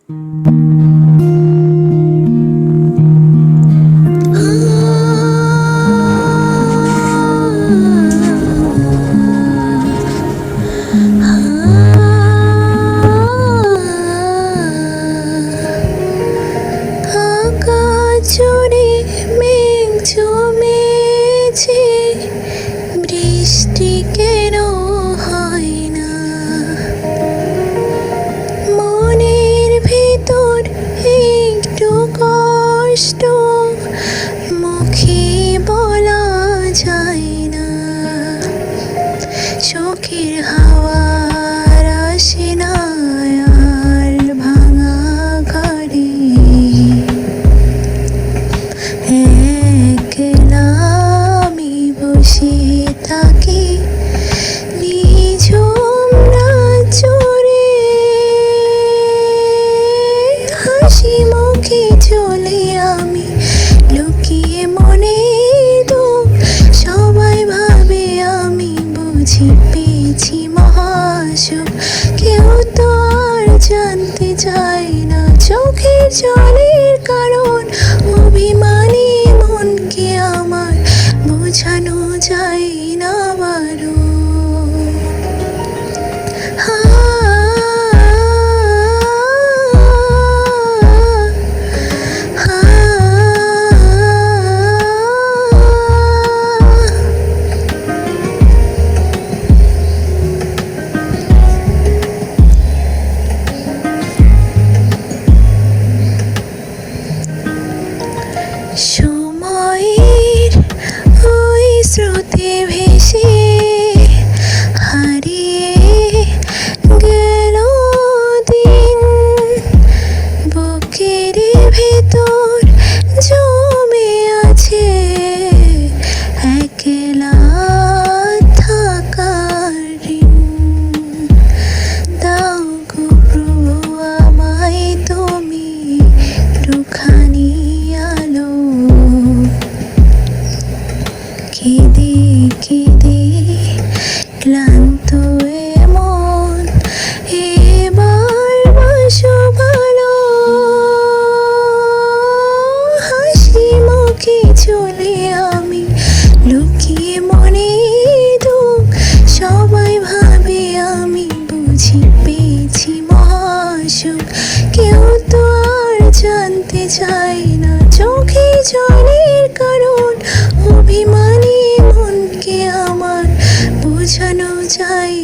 জোরে মেঘ জমেছে, বৃষ্টি কেন হয় না? মনের ভিতর একটু কষ্ট মুখে বলা যায় না। চোখের হাওয়ার আসে না আর ভাঙা ঘরে, একলা আমি বসে থাকি নিঝুম রাজরে। হাসি মুখে চলে আমি লুকিয়ে মনে দুঃখ, সবাই ভাবে আমি বুঝি পেয়েছি মহাসুখ। কেউ তো আর জানতে চায় না চোখের জলের কারণ, অভিমানী মনকে আমার বোঝানো যায় না বারো। সময়ের ওই স্রোতে ভেসে হারিয়ে গেল দিন, বুকের ভেতর জমে আছে একলা থাকার ঋণ। দাও গো প্রভু আমায় তুমি একটুখানি আলো, কেঁদে কেঁদে ক্লান্ত এমন এবার বাসো ভালো। হাসি মুখে চলে আমি লুকিয়ে মনে দুঃখ, সবাই ভাবে আমি বুঝি পেয়েছি মহাসুখ। কেউ তো আর জানতে চায় না চোখে জলের কারণ, অভিমানী মনকে আমার বোঝানো যায়